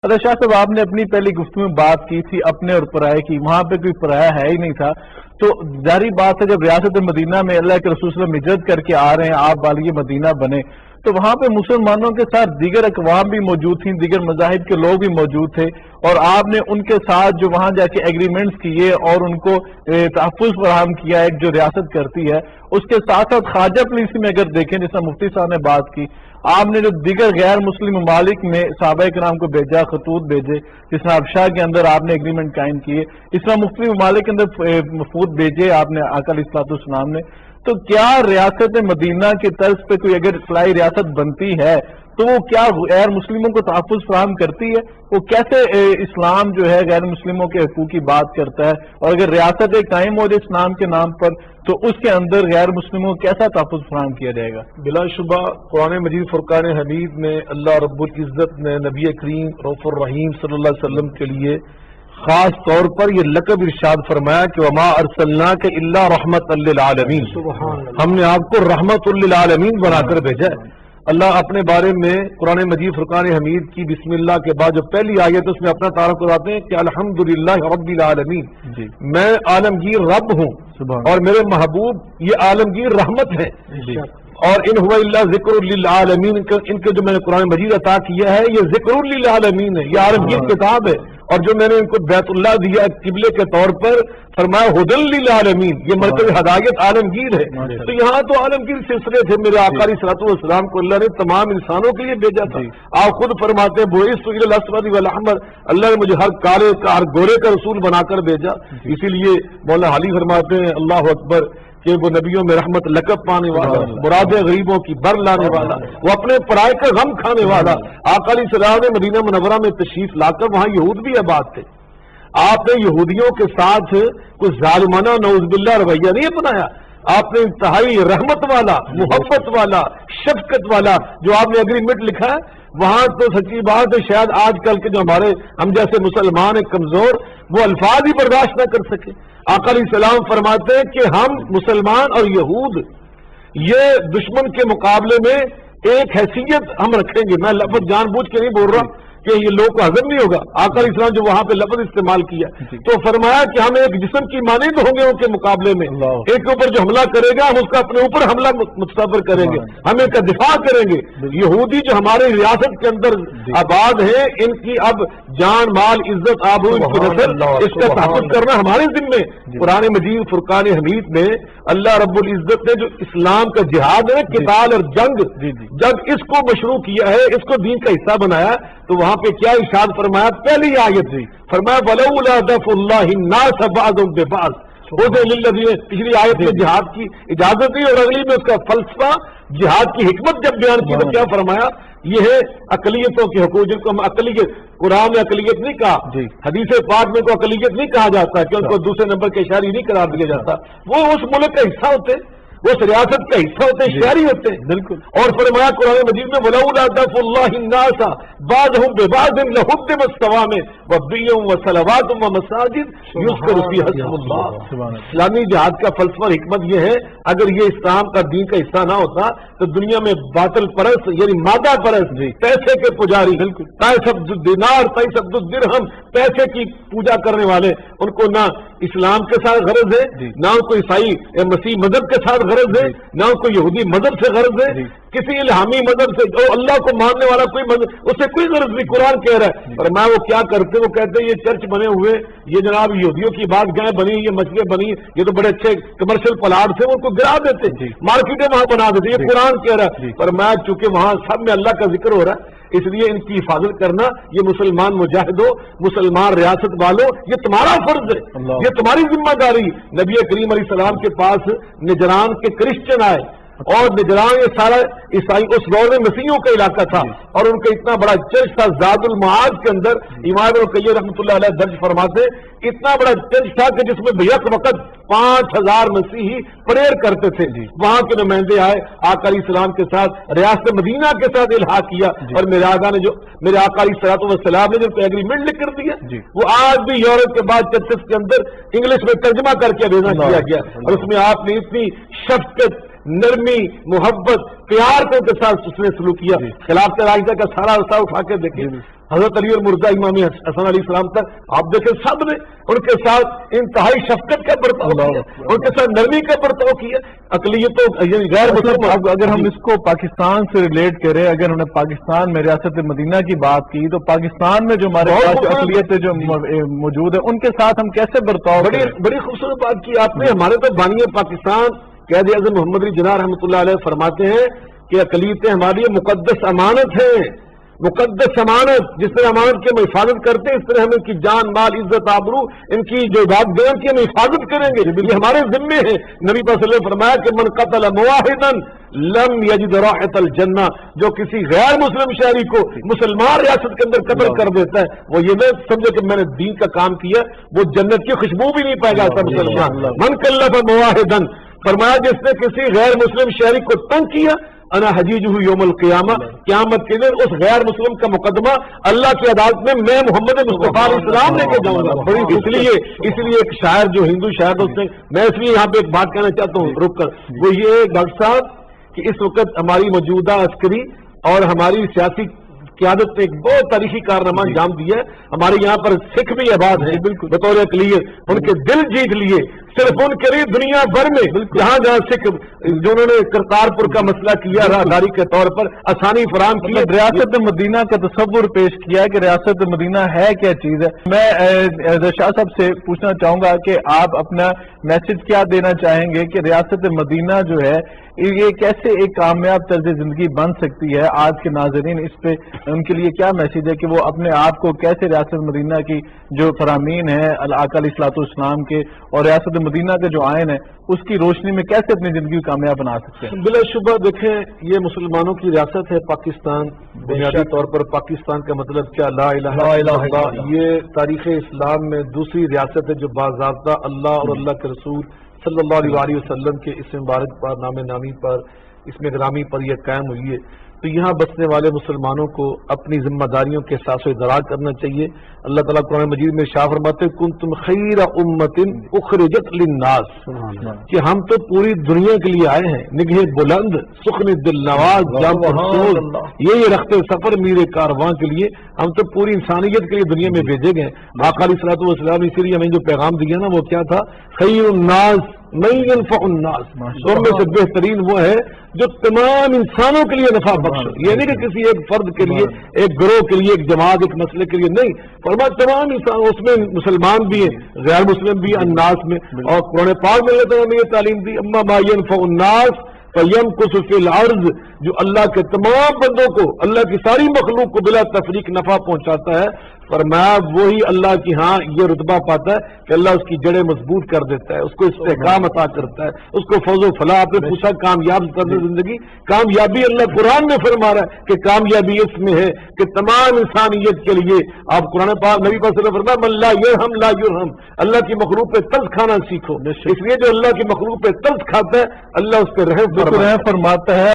اچھا شاہ صاحب، آپ نے اپنی پہلی گفتگو میں بات کی تھی اپنے اور پرائے کی، وہاں پہ کوئی پرایا ہے ہی نہیں تھا، تو ظاہری بات ہے جب ریاست مدینہ میں اللہ کے رسول صلی اللہ علیہ وسلم ہجرت کر کے آ رہے ہیں، آپ والی مدینہ بنے، تو وہاں پہ مسلمانوں کے ساتھ دیگر اقوام بھی موجود تھیں، دیگر مذاہب کے لوگ بھی موجود تھے، اور آپ نے ان کے ساتھ جو وہاں جا کے ایگریمنٹس کیے اور ان کو تحفظ فراہم کیا، ایک جو ریاست کرتی ہے، اس کے ساتھ ساتھ خواجہ پالیسی میں اگر دیکھیں، جیسا مفتی صاحب نے بات کی، آپ نے جو دیگر غیر مسلم ممالک میں صحابہ کرام کو بھیجا، خطوط بھیجے، جس طرح ابشا کے اندر آپ نے ایگریمنٹ قائم کیے، اس طرح مختلف ممالک کے اندر مفود بھیجے آپ نے آقا علیہ الصلوۃ والسلام نے، تو کیا ریاست مدینہ کی طرز پہ کوئی اگر اصلاحی ریاست بنتی ہے تو وہ کیا غیر مسلموں کو تحفظ فراہم کرتی ہے؟ وہ کیسے اسلام جو ہے غیر مسلموں کے حقوق کی بات کرتا ہے، اور اگر ریاست ایک قائم ہو جائے اسلام کے نام پر تو اس کے اندر غیر مسلموں کو کیسا تحفظ فراہم کیا جائے گا؟ بلا شبہ قرآن مجید فرقان حمید میں اللہ رب العزت نے نبی کریم رؤوف الرحیم صلی اللہ علیہ وسلم کے لیے خاص طور پر یہ لقب ارشاد فرمایا کہ وما ارسلناک الا رحمت للعالمین، ہم نے آپ کو رحمت للعالمین بنا کر بھیجا ہے۔ اللہ اپنے بارے میں قرآن مجید فرقان حمید کی بسم اللہ کے بعد جو پہلی آیت ہے اس میں اپنا تعارف کراتے ہیں کہ الحمدللہ رب العالمین، میں عالمگیر رب ہوں اور میرے محبوب یہ عالمگیر رحمت ہے، اور ان هو الا ذکر للعالمین، ان کے جو میں نے قرآن مجید عطا کیا ہے یہ ذکر للعالمین ہے، یہ عالمگیر کتاب ہے، اور جو میں نے ان کو بیت اللہ دیا قبلے کے طور پر فرمایا ہدی للعالمین، یہ مرکز ہدایت عالمگیر ہے۔ تو یہاں تو عالمگیر سلسلے تھے، میرے آقا علیہ الصلوۃ والسلام کو اللہ نے تمام انسانوں کے لیے بھیجا تھا۔ آپ خود فرماتے ہیں بعثت الی الاسود والاحمر، اللہ نے مجھے ہر کالے کا ہر گورے کا رسول بنا کر بھیجا، اسی لیے مولانا علی فرماتے ہیں اللہ اکبر کہ وہ نبیوں میں رحمت لقب پانے والا، مراد غریبوں کی بر لانے والا، وہ اپنے پرائے کا غم کھانے والا۔ آقا علیہ السلام نے مدینہ منورہ میں تشریف لا کر وہاں یہود بھی آباد تھے، آپ نے یہودیوں کے ساتھ کچھ ظالمانہ نعوذ باللہ رویہ نہیں اپنایا، آپ نے انتہائی رحمت والا، محبت والا، شفقت والا جو آپ نے اگریمنٹ لکھا ہے وہاں تو سچی بات ہے شاید آج کل کے جو ہمارے ہم جیسے مسلمان ہیں کمزور، وہ الفاظ ہی برداشت نہ کر سکے۔ آقا علیہ السلام فرماتے ہیں کہ ہم مسلمان اور یہود یہ دشمن کے مقابلے میں ایک حیثیت ہم رکھیں گے، میں لفظ جان بوجھ کے نہیں بول رہا کہ یہ لوگ کو ہضم نہیں ہوگا، آقا علیہ السلام جو وہاں پہ لفظ استعمال کیا تو فرمایا کہ ہم ایک جسم کی مانند ہوں گے ان کے مقابلے میں، ایک کے اوپر جو حملہ کرے گا ہم اس کا اپنے اوپر حملہ متصور کریں گے، ہم ایک کا دفاع کریں گے۔ یہودی جو ہمارے ریاست کے اندر آباد ہیں ان کی اب جان مال عزت آبرو ان کی نسل اس کا تحفظ کرنا ہمارے ذمے۔ قرآن مجید فرقان حمید میں اللہ رب العزت نے جو اسلام کا جہاد ہے قتال اور جنگ، جب اس کو مشروع کیا ہے، اس کو دین کا حصہ بنایا تو وہاں پہ کیا ارشاد فرمایا؟ پہلی آیت فرمایا ولولا دفع اللہ الناس بعضهم ببعض، پچھلی آیت میں جہاد کی اجازت دی اور اگلی میں اس کا فلسفہ جہاد کی حکمت جب بیان کی تو کیا فرمایا؟ یہ ہے اقلیتوں کے حقوق، جن کو ہم اقلیت، قرآن میں اقلیت نہیں کہا، حدیث پاک میں کو اقلیت نہیں کہا جاتا کہ ان کو دوسرے نمبر کے شہری نہیں قرار دیا جاتا، وہ اس ملک کا حصہ ہوتے، وہ اس ریاست کا حصہ ہوتے ہیں، شہری ہوتے ہیں بالکل۔ اور فرمایا قرآن مجید میں ولولا دفع اللہ الناس بعضهم ببعض لهدمت الصوامع وبيع وصلوات ومساجد يذكر فيها اسم اللہ۔ اسلامی جہاد کا فلسفہ حکمت یہ ہے اگر یہ اسلام کا دین کا حصہ نہ ہوتا تو دنیا میں باطل پرست یعنی مادہ پرست، پیسے کے پجاری، پیسہ دینار پیسہ درہم، پیسے کی پوجا کرنے والے، ان کو نہ اسلام کے ساتھ غرض ہے، نہ ان کو عیسائی مسیح مذہب کے ساتھ غرض ہے، نہ ان کو یہودی مذہب سے غرض ہے، کسی الہامی مذہب سے جو اللہ کو ماننے والا کوئی مذہب اس سے کوئی غرض نہیں۔ قرآن کہہ رہا ہے، پر میں وہ کیا کرتے، وہ کہتے ہیں یہ چرچ بنے ہوئے، یہ جناب یہودیوں کی بات گاہیں بنی، یہ مسجدیں بنی، یہ تو بڑے اچھے کمرشل پلاٹ تھے، ان کو گرا دیتے، مارکیٹیں وہاں بنا دیتے، یہ قرآن کہہ رہا ہے۔ پر میں چونکہ وہاں سب میں اللہ کا ذکر ہو رہا ہے اس لیے ان کی حفاظت کرنا یہ مسلمان مجاہدوں، مسلمان ریاست والوں، یہ تمہارا فرض ہے، یہ تمہاری ذمہ داری۔ نبی کریم علیہ السلام کے پاس نجران کے کرسچن آئے اور نجران یہ سارا عیسائی اس دور میں مسیحیوں کا علاقہ تھا اور ان کا اتنا بڑا چرچ تھا، زاد المعاد کے اندر امام ابن القیم رحمۃ اللہ علیہ درج فرماتے اتنا بڑا چرچ تھا کہ جس میں بیک وقت 5000 مسیحی پریئر کرتے تھے۔ وہاں کے نمائندے آئے، آقا علیہ السلام کے ساتھ ریاست مدینہ کے ساتھ الحاق کیا اور میرے آقا نے جو میرے آقا علیہ الصلوۃ والسلام نے جو ایگریمنٹ لکھ کر دیا وہ آج بھی یورپ کے بعد چرچز کے اندر انگلش میں ترجمہ کر کے بھیجا کیا گیا اور اس میں آپ نے اتنی شفقت، نرمی، محبت، پیار کو کے ساتھ اس نے سلوک کیا۔ خلافت راشدہ کا سارا عرصہ اٹھا کے دیکھیں، حضرت علی المرزا امام حسن علیہ السلام تک آپ دیکھیں سب نے ان کے ساتھ انتہائی شفقت کا برتاؤ کیا، ان کے ساتھ نرمی کا برتاؤ کیا. اقلیتوں یعنی غیر مسلم اگر ہم اس کو پاکستان سے ریلیٹ کریں، اگر ہم نے پاکستان میں ریاست مدینہ کی بات کی تو پاکستان میں جو ہمارے پاس اقلیتیں جو موجود ہیں ان کے ساتھ ہم کیسے برتاؤ کریں؟ بڑی خوبصورت بات کی آپ نے. ہمارے تو بانی پاکستان قائد اعظم محمد علی جناح رحمۃ اللہ علیہ فرماتے ہیں کہ اقلیتیں ہماری مقدس امانت ہیں، مقدس امانت. جس طرح امانت کی ہم حفاظت کرتے ہیں اس طرح ہم ان کی جان مال عزت آبرو ان کی جو بات بیان کی ہم حفاظت کریں گے، یہ ہمارے ذمے ہے. نبی صلی اللہ علیہ وسلم نے فرمایا کہ من قتل موحدا لم یجد رائحۃ الجنہ، جو کسی غیر مسلم شہری کو مسلمان ریاست کے اندر قتل کر دیتا ہے وہ یہ نہ سمجھے کہ میں نے دین کا کام کیا، وہ جنت کی خوشبو بھی نہیں پائے گا ایسا مسلمان. من کلف موحدا، فرمایا جس نے کسی غیر مسلم شہری کو تنگ کیا، انا حجیجہ یوم القیامہ، قیامت کے دن اس غیر مسلم کا مقدمہ اللہ کی عدالت میں میں محمد مصطفیٰ علیہ السلام لے کے جاؤں گا. اس لیے ایک شاعر جو ہندو شاعر اس نے، میں اس لیے یہاں پہ ایک بات کہنا چاہتا ہوں رک کر، وہ یہ ڈاکٹر صاحب کہ اس وقت ہماری موجودہ عسکری اور ہماری سیاسی قیادت نے ایک بہت تاریخی کارنامہ انجام دیا ہے. ہمارے یہاں پر سکھ بھی آباد ہیں بطور اقلیت، ان کے دل جیت لیے صرف ان کے لیے دنیا بھر میں جہاں جہاں سکھ جو انہوں نے کرتارپور کا مسئلہ کیا راہداری کے طور پر آسانی فراہم کی. ریاست مدینہ کا تصور پیش کیا ہے کہ ریاست مدینہ ہے کیا چیز ہے. میں شاہ صاحب سے پوچھنا چاہوں گا کہ آپ اپنا میسج کیا دینا چاہیں گے کہ ریاست مدینہ جو ہے یہ کیسے ایک کامیاب طرز زندگی بن سکتی ہے؟ آج کے ناظرین اس پہ ان کے لیے کیا میسج ہے کہ وہ اپنے آپ کو کیسے ریاست مدینہ کی جو فرامین ہے آقا علیہ الصلوۃ والسلام کے اور ریاست مدینہ کے جو آئین ہے اس کی روشنی میں کیسے اپنی زندگی کو کامیاب بنا سکتے ہیں؟ بلا شبہ دیکھیں یہ مسلمانوں کی ریاست ہے پاکستان. بنیادی طور پر پاکستان کا مطلب کیا؟ لا الہ الا اللہ. یہ تاریخ اسلام میں دوسری ریاست ہے جو باضابطہ اللہ اور اللہ کے رسول صلی اللہ علیہ وسلم کے اس مبارک پر نام نامی پر اس میں گرامی پر یہ قائم ہوئی ہے. تو یہاں بسنے والے مسلمانوں کو اپنی ذمہ داریوں کے احساس و ادراک کرنا چاہیے. اللہ تعالیٰ قرآن مجید میں ارشاد فرماتے ہیں کنتم خیر امت اخرجت للناس، کہ ہم تو پوری دنیا کے لیے آئے ہیں. نگہ بلند سخن دل نواز جام پرسوز، یہ رخت سفر میرے کارواں کے لیے ہم تو پوری انسانیت کے لیے دنیا میں بھیجے گئے. آقا علیہ الصلوۃ والسلام اسی لیے ہمیں جو پیغام دیا نا وہ کیا تھا؟ خیر الناس من ينفع الناس، تم میں سے بہترین وہ ہے جو تمام انسانوں کے لیے نفع بخش. یہ نہیں کہ کسی ایک فرد کے لیے، ایک گروہ کے لیے، ایک جماعت، ایک مسئلے کے لیے نہیں، فرمایا تمام انسان، اس میں مسلمان بھی ہیں غیر مسلم بھی الناس میں. اور قرآن پاک میں اللہ تعالیٰ نے یہ تعلیم دی اما ما ينفع الناس فَيَمْكُثُ فِي الْأَرْضِ، جو اللہ کے تمام بندوں کو، اللہ کی ساری مخلوق کو بلا تفریق نفع پہنچاتا ہے. فرمایا وہی اللہ کی ہاں یہ رتبہ پاتا ہے کہ اللہ اس کی جڑیں مضبوط کر دیتا ہے، اس کو استحکام عطا کرتا ہے، اس کو فوز و فلاح. آپ نے پوچھا کامیاب کرنے زندگی، کامیابی اللہ قرآن میں فرما رہا ہے کہ کامیابی اس میں ہے کہ تمام انسانیت کے لیے آپ قرآن پاک نبی پاک صلی اللہ علیہ وسلم فرمایا من لا یرحم لا یرحم، اللہ کی مخلوق پہ ترس کھانا سیکھو. اس لیے جو اللہ کی مخلوق پہ ترس کھاتا ہے اللہ اس پہ رحم فرماتا ہے.